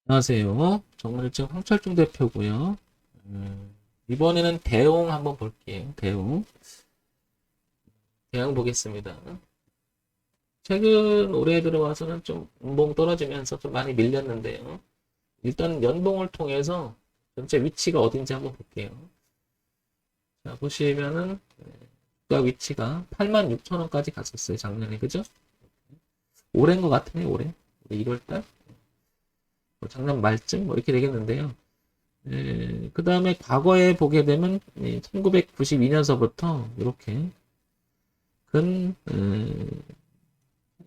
안녕하세요. 정밀증 황철중 대표고요. 이번에는 대웅 한번 볼게요. 대웅 보겠습니다. 최근 올해 들어와서는 좀 운봉 떨어지면서 좀 많이 밀렸는데요. 일단 연봉을 통해서 전체 위치가 어딘지 한번 볼게요. 자, 보시면은 주가 위치가 86,000원까지 갔었어요. 작년에. 그죠? 올해인 것 같으네, 올해. 1월달? 작년 말쯤? 뭐 이렇게 되겠는데요. 그 다음에 과거에 보게 되면 1992년서부터 이렇게 근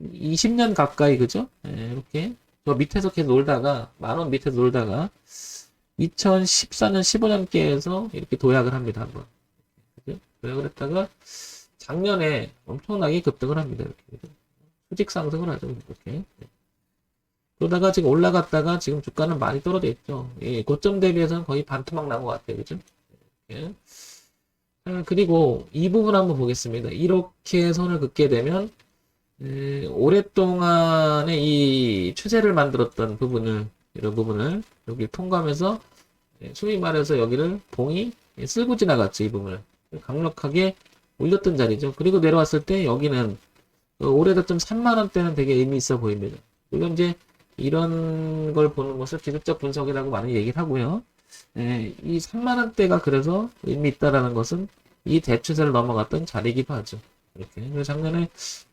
20년 가까이 그죠? 이렇게 저 밑에서 계속 놀다가 만원 밑에서 놀다가 2014년 15년께에서 이렇게 도약을 합니다 한번. 그죠? 도약을 했다가 작년에 엄청나게 급등을 합니다 이렇게. 그죠? 수직 상승을 하죠 이렇게. 그러다가 지금 올라갔다가 지금 주가는 많이 떨어져 있죠. 예, 고점 대비해서는 거의 반토막 난 것 같아요. 그죠? 예. 그리고 이 부분 한번 보겠습니다. 이렇게 선을 긋게 되면 오랫동안의 이 추세를 만들었던 부분을 이런 부분을 여기 통과하면서 소위 말해서 여기를 봉이 쓸고 지나갔죠. 이 부분을 강력하게 올렸던 자리죠. 그리고 내려왔을 때 여기는 올해저점 3만 원대는 되게 의미 있어 보입니다. 물론 이제 이런 걸 보는 것을 기술적 분석이라고 많이 얘기를 하고요. 이 3만 원대가 그래서 의미 있다라는 것은 이 대추세를 넘어갔던 자리이기도 하죠. 이렇게. 그래서 작년에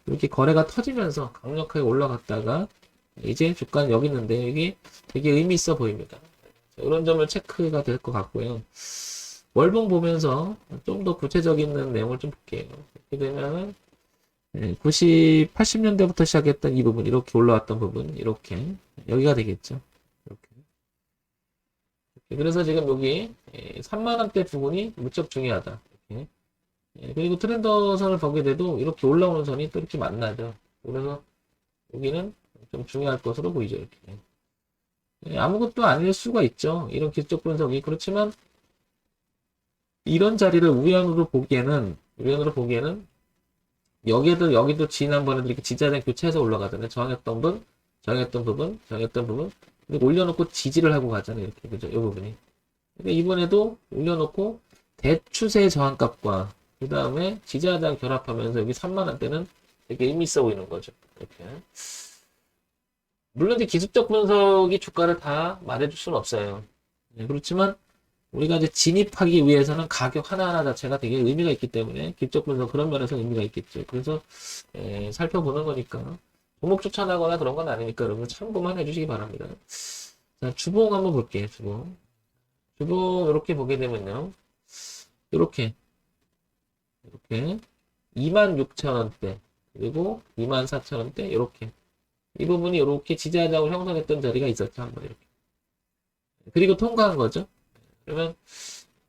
이렇게 거래가 터지면서 강력하게 올라갔다가 이제 주가는 여기 있는데 이게 되게 의미 있어 보입니다. 자, 이런 점을 체크가 될 것 같고요. 월봉 보면서 좀 더 구체적인 내용을 좀 볼게요. 이렇게 되면은 80년대부터 시작했던 이 부분, 이렇게 올라왔던 부분, 이렇게 여기가 되겠죠. 이렇게. 그래서 지금 여기 3만 원대 부분이 무척 중요하다. 이렇게. 그리고 트렌더선을 보게 돼도 이렇게 올라오는 선이 또 이렇게 만나죠. 그래서 여기는 좀 중요할 것으로 보이죠. 이렇게. 아무것도 아닐 수가 있죠. 이런 기술적 분석이. 그렇지만 이런 자리를 우연으로 보기에는 여기도 지난번에도 이렇게 지지하는 교체해서 올라가잖아요. 정했던 부분. 그리고 올려놓고 지지를 하고 가잖아요. 이렇게. 그죠? 이 부분이. 근데 이번에도 올려놓고 대추세 저항값과 그 다음에 지지하장 결합하면서 여기 3만원대는 되게 의미 있어 보이는 거죠. 이렇게. 물론 이제 기술적 분석이 주가를 다 말해줄 수는 없어요. 그렇지만 우리가 이제 진입하기 위해서는 가격 하나하나 자체가 되게 의미가 있기 때문에 기술적 분석 그런 면에서 의미가 있겠죠. 그래서 살펴보는 거니까 종목 추천하거나 그런 건 아니니까 여러분 참고만 해주시기 바랍니다. 자, 주봉 한번 볼게요. 주봉 이렇게 보게 되면요. 이렇게 26,000원대 그리고 24,000원대 이렇게 이 부분이 이렇게 지지하자고 형성했던 자리가 있었죠. 한번 이렇게. 그리고 통과한 거죠. 그러면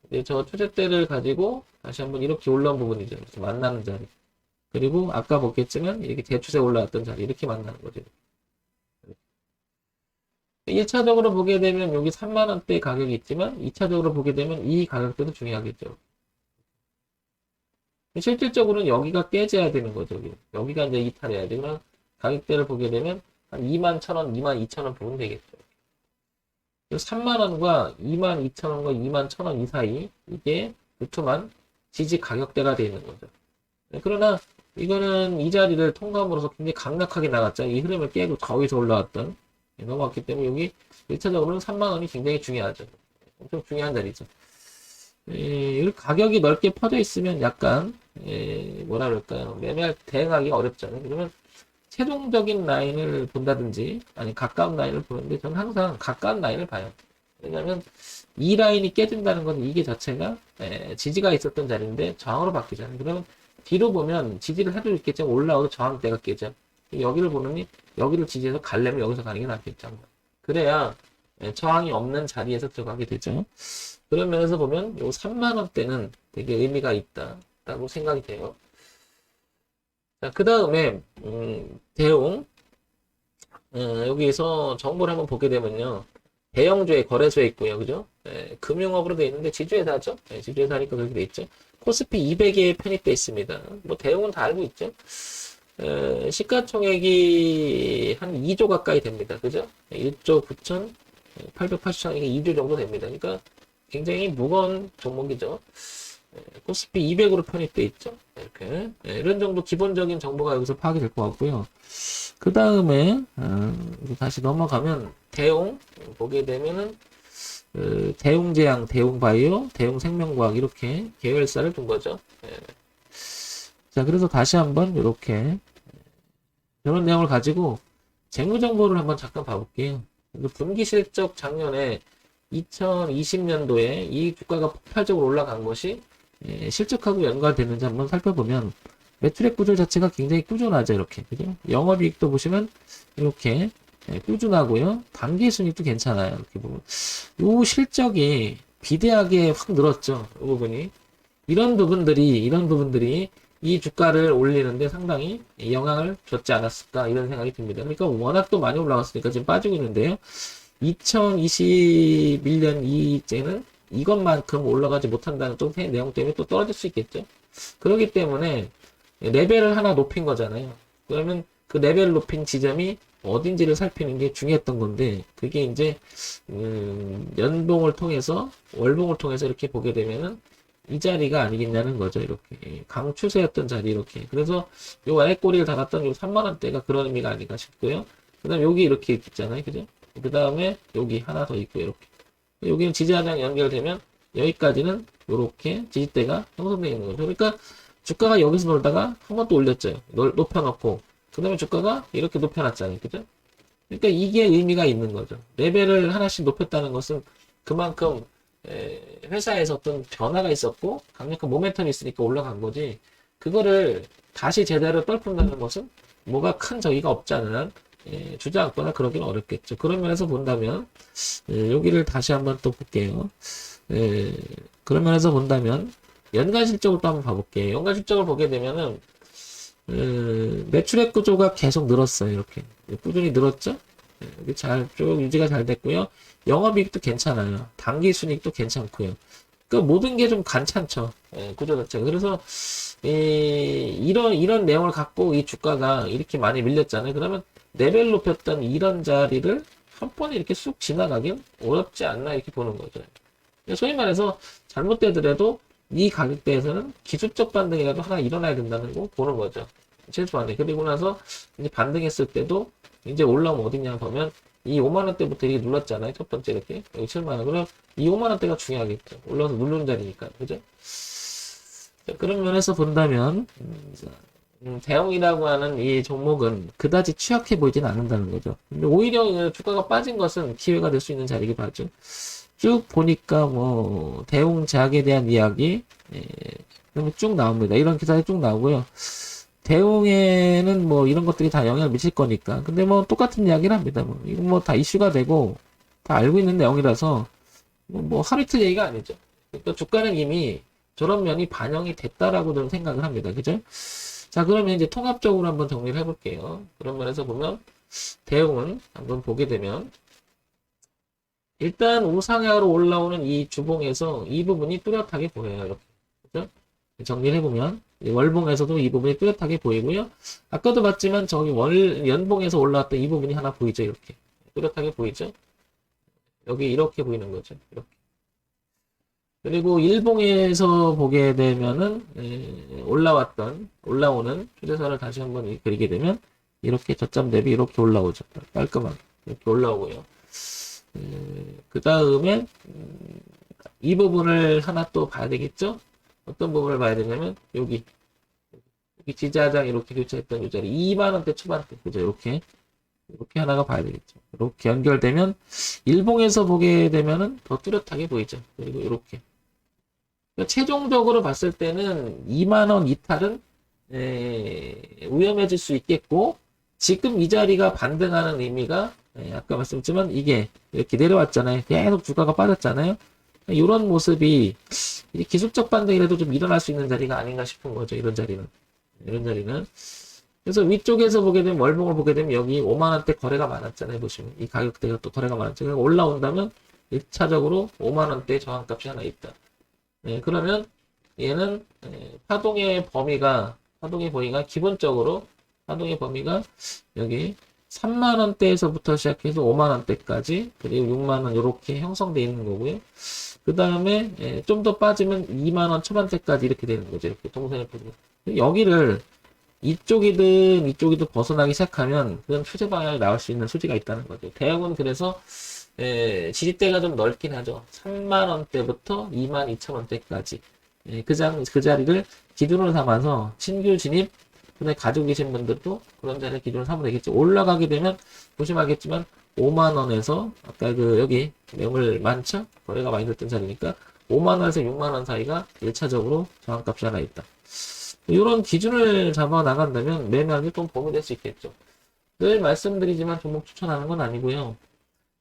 이제 저 추세대를 가지고 다시 한번 이렇게 올라온 부분이죠. 이렇게 만나는 자리. 그리고 아까 먹겠지만 이렇게 대추세 올라왔던 자리 이렇게 만나는 거죠. 1차적으로 보게 되면 여기 3만원대 가격이 있지만 2차적으로 보게 되면 이 가격대도 중요하겠죠. 실질적으로는 여기가 깨져야 되는 거죠. 여기가 이제 이탈해야 되면 가격대를 보게 되면 한 2만 1,000원, 2만 2천원 보면 되겠죠. 3만원과 2만 2천원과 2만 1,000원 이 사이 이게 두툼한 지지 가격대가 되어 있는 거죠. 그러나 이거는 이 자리를 통과함으로써 굉장히 강력하게 나갔죠. 이 흐름을 깨고 저기서 올라왔던 넘어왔기 때문에 여기 1차적으로는 3만원이 굉장히 중요하죠. 엄청 중요한 자리죠. 가격이 넓게 퍼져 있으면 약간 뭐라 그럴까요? 대응하기 어렵잖아요. 그러면 최종적인 라인을 본다든지 아니 가까운 라인을 보는데 저는 항상 가까운 라인을 봐요. 왜냐하면 이 라인이 깨진다는 건 이게 자체가 지지가 있었던 자리인데 저항으로 바뀌잖아요. 그러면 뒤로 보면 지지를 해도 있겠지만 올라오도 저항대가 깨져. 여기를 보느니 여기를 지지해서 가려면 여기서 가는 게 낫겠죠. 그래야 저항이 없는 자리에서 들어가게 되죠. 그런 면에서 보면 요 3만원대는 되게 의미가 있다라고 생각이 돼요. 자, 그 다음에 대웅 여기서 정보를 한번 보게 되면요. 대형주의 거래소에 있고요. 그죠? 금융업으로 되어 있는데 지주회사죠? 지주회사니까 그렇게 되어 있죠. 코스피 200에 편입되어 있습니다. 뭐 대웅은 다 알고 있죠? 시가총액이 한 2조 가까이 됩니다. 그죠? 1조 9천 880천 이게 2주 정도 됩니다. 그러니까 굉장히 무거운 종목이죠. 코스피 200으로 편입돼 있죠. 이렇게 이런 정도 기본적인 정보가 여기서 파악이 될 것 같고요. 그 다음에 다시 넘어가면 대웅 보게 되면은 대웅제약, 대웅바이오, 대웅생명과학 이렇게 계열사를 둔 거죠. 자, 그래서 다시 한번 이렇게 이런 내용을 가지고 재무 정보를 한번 잠깐 봐볼게요. 분기 실적 작년에 2020년도에 이 주가가 폭발적으로 올라간 것이 실적하고 연관되는지 한번 살펴보면 매출액 구조 자체가 굉장히 꾸준하죠. 이렇게 그죠? 영업이익도 보시면 이렇게 꾸준하고요. 당기순이익도 괜찮아요. 이렇게 보면 이 실적이 비대하게 확 늘었죠. 이 부분이 이런 부분들이 이 주가를 올리는데 상당히 영향을 줬지 않았을까 이런 생각이 듭니다. 그러니까 워낙 또 많이 올라갔으니까 지금 빠지고 있는데요. 2021년 이때는 이것만큼 올라가지 못한다는 또 내용 때문에 또 떨어질 수 있겠죠. 그렇기 때문에 레벨을 하나 높인 거잖아요. 그러면 그 레벨을 높인 지점이 어딘지를 살피는 게 중요했던 건데 그게 이제 연봉을 통해서 월봉을 통해서 이렇게 보게 되면은 이 자리가 아니겠냐는 거죠. 이렇게 강추세였던 자리 이렇게. 그래서 요 아래 꼬리를 달았던 요 3만 원대가 그런 의미가 아닌가 싶고요. 그다음 여기 이렇게 있잖아요, 그죠? 그 다음에 여기 하나 더 있고 이렇게. 여기는 지지하장 연결되면 여기까지는 이렇게 지지대가 형성되어 있는 거죠. 그러니까 주가가 여기서 놀다가 한 번 또 올렸죠. 높여놓고 그 다음에 주가가 이렇게 높여놨잖아요, 그죠? 그러니까 이게 의미가 있는 거죠. 레벨을 하나씩 높였다는 것은 그만큼 회사에서 어떤 변화가 있었고 강력한 모멘텀이 있으니까 올라간 거지 그거를 다시 제대로 떨푼다는 것은 뭐가 큰 저기가 없지 않은 주저앉거나 그러기는 어렵겠죠. 그런 면에서 본다면 여기를 다시 한번 또 볼게요. 그런 면에서 본다면 연간 실적을 또 한번 봐볼게요. 연간 실적을 보게 되면은 매출액 구조가 계속 늘었어요. 이렇게 꾸준히 늘었죠. 쭉 유지가 잘 됐고요. 영업이익도 괜찮아요. 당기순이익도 괜찮고요. 그 모든 게 좀 괜찮죠. 구조 자체가. 그래서 이런 내용을 갖고 이 주가가 이렇게 많이 밀렸잖아요. 그러면 레벨 높였던 이런 자리를 한 번에 이렇게 쑥 지나가긴 어렵지 않나 이렇게 보는 거죠. 소위 말해서 잘못되더라도 이 가격대에서는 기술적 반등이라도 하나 일어나야 된다는 거 보는 거죠. 최소한에. 그리고 나서 이제 반등했을 때도 이제 올라오면 어디냐 보면 이 5만원대부터 이렇게 눌렀잖아요. 첫 번째 이렇게. 여기 7만원. 그럼 이 5만원대가 중요하겠죠. 올라와서 누르는 자리니까. 그죠? 자, 그런 면에서 본다면, 대형이라고 하는 이 종목은 그다지 취약해 보이진 않는다는 거죠. 근데 오히려 주가가 빠진 것은 기회가 될 수 있는 자리이기도 하죠. 쭉 보니까 뭐 대웅제약에 대한 이야기 쭉 나옵니다. 이런 기사가 쭉 나오고요. 대웅에는 뭐 이런 것들이 다 영향을 미칠 거니까. 근데 뭐 똑같은 이야기를 합니다. 뭐 이건 뭐 다 이슈가 되고 다 알고 있는 내용이라서 뭐 하루 이틀 얘기가 아니죠. 그러니까 주가는 이미 저런 면이 반영이 됐다라고 저는 생각을 합니다. 그죠? 자, 그러면 이제 통합적으로 한번 정리를 해볼게요. 그런 면에서 보면 대웅은 한번 보게 되면 일단 우상향으로 올라오는 이 주봉에서 이 부분이 뚜렷하게 보여요. 이렇게. 그죠? 정리를 해보면 월봉에서도 이 부분이 뚜렷하게 보이고요. 아까도 봤지만 저기 연봉에서 올라왔던 이 부분이 하나 보이죠. 이렇게. 뚜렷하게 보이죠? 여기 이렇게 보이는 거죠. 이렇게. 그리고 일봉에서 보게 되면은 올라오는 추세선을 다시 한번 그리게 되면 이렇게 저점 대비 이렇게 올라오죠. 깔끔하게 이렇게 올라오고요. 그 다음에 이 부분을 하나 또 봐야 되겠죠? 어떤 부분을 봐야 되냐면 여기 지지하장 이렇게 교체했던 이 자리 2만원대 초반대 그죠? 이렇게 하나가 봐야 되겠죠. 이렇게 연결되면 일봉에서 보게 되면은 더 뚜렷하게 보이죠. 그리고 이렇게 그러니까 최종적으로 봤을 때는 2만원 이탈은 위험해질 수 있겠고 지금 이 자리가 반등하는 의미가 아까 말씀드렸지만 이게 이렇게 내려왔잖아요. 계속 주가가 빠졌잖아요. 이런 모습이 기술적 반등이라도 좀 일어날 수 있는 자리가 아닌가 싶은 거죠. 이런 자리는. 그래서 위쪽에서 보게 되면 월봉을 보게 되면 여기 5만원대 거래가 많았잖아요. 보시면 이 가격대가 또 거래가 많았죠. 그러니까 올라온다면 1차적으로 5만원대 저항값이 하나 있다. 그러면 얘는 파동의 범위가 기본적으로 파동의 범위가 여기 3만 원대에서부터 시작해서 5만 원대까지 그리고 6만 원 이렇게 형성되어 있는 거고요. 그 다음에 좀 더 빠지면 2만 원 초반대까지 이렇게 되는 거죠. 이렇게 동선을 보면 여기를 이쪽이든 이쪽이든 벗어나기 시작하면 그건 추세 방향이 나올 수 있는 소지가 있다는 거죠. 대형은 그래서 지지대가 좀 넓긴 하죠. 3만 원대부터 2만 2천 원대까지 그 자리를 기준으로 삼아서 신규 진입 근데 가지고 계신 분들도 그런 자리를 기준으로 삼으면 되겠죠. 올라가게 되면 보시면 5만 원에서 아까 그 여기 매물 많죠? 거래가 많이 됐던 자리니까 5만 원에서 6만 원 사이가 1차적으로 저항값이 하나 있다. 이런 기준을 잡아 나간다면 매매하기 좀 도움이 될 수 있겠죠. 늘 말씀드리지만 종목 추천하는 건 아니고요.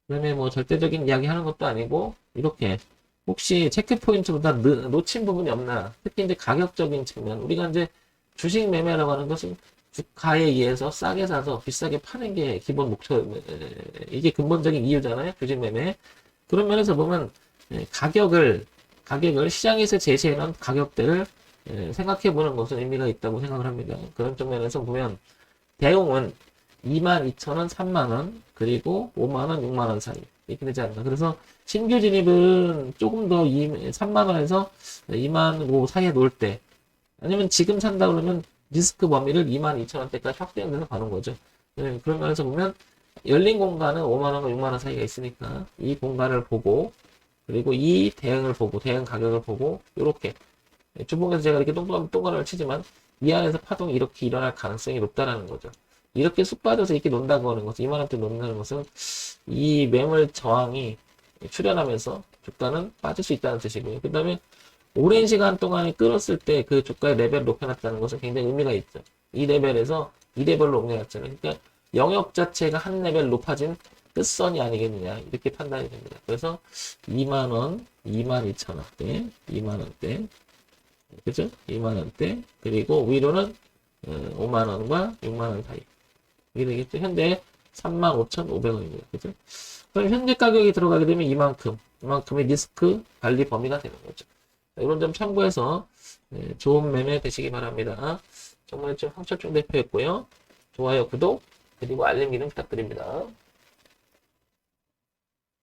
그다음에 뭐 절대적인 이야기 하는 것도 아니고 이렇게 혹시 체크 포인트보다 놓친 부분이 없나? 특히 이제 가격적인 측면 우리가 이제 주식 매매라고 하는 것은 주가에 의해서 싸게 사서 비싸게 파는 게 기본 목표, 이게 근본적인 이유잖아요. 주식 매매. 그런 면에서 보면 가격을 시장에서 제시해 놓은 가격대를 생각해 보는 것은 의미가 있다고 생각을 합니다. 그런 측면에서 보면 대용은 22,000원, 3만원, 그리고 5만원, 6만원 사이. 이렇게 되지 않나. 그래서 신규 진입은 조금 더 3만원에서 2만 5 사이에 놓을 때, 아니면 지금 산다 그러면 리스크 범위를 22,000원대까지 확대해서 가는 거죠. 그런 면에서 보면 열린 공간은 5만원과 6만원 사이가 있으니까 이 공간을 보고, 그리고 이 대응을 보고, 대응 가격을 보고, 요렇게. 주봉에서 제가 이렇게 동그라미를 치지만 이 안에서 파동이 이렇게 일어날 가능성이 높다라는 거죠. 이렇게 쑥 빠져서 이렇게 논다고 하는 것은, 2만원대 논다는 것은 이 매물 저항이 출현하면서 주가는 빠질 수 있다는 뜻이고요. 그 다음에 오랜 시간 동안에 끌었을 때 그 주가의 레벨을 높여놨다는 것은 굉장히 의미가 있죠. 이 레벨에서 이 레벨로 옮겨놨잖아요. 그러니까 영역 자체가 한 레벨 높아진 끝선이 아니겠느냐 이렇게 판단이 됩니다. 그래서 2만원, 22,000원대, 2만원대, 그죠? 2만원대, 그리고 위로는 5만원과 6만원 사이. 이게 되겠죠? 현재 35,500원입니다. 그죠? 그럼 현재 가격이 들어가게 되면 이만큼의 리스크 관리 범위가 되는 거죠. 이런 점 참고해서 좋은 매매 되시기 바랍니다. 정말 좀 황철중 대표였고요. 좋아요, 구독, 그리고 알림 기능 부탁드립니다.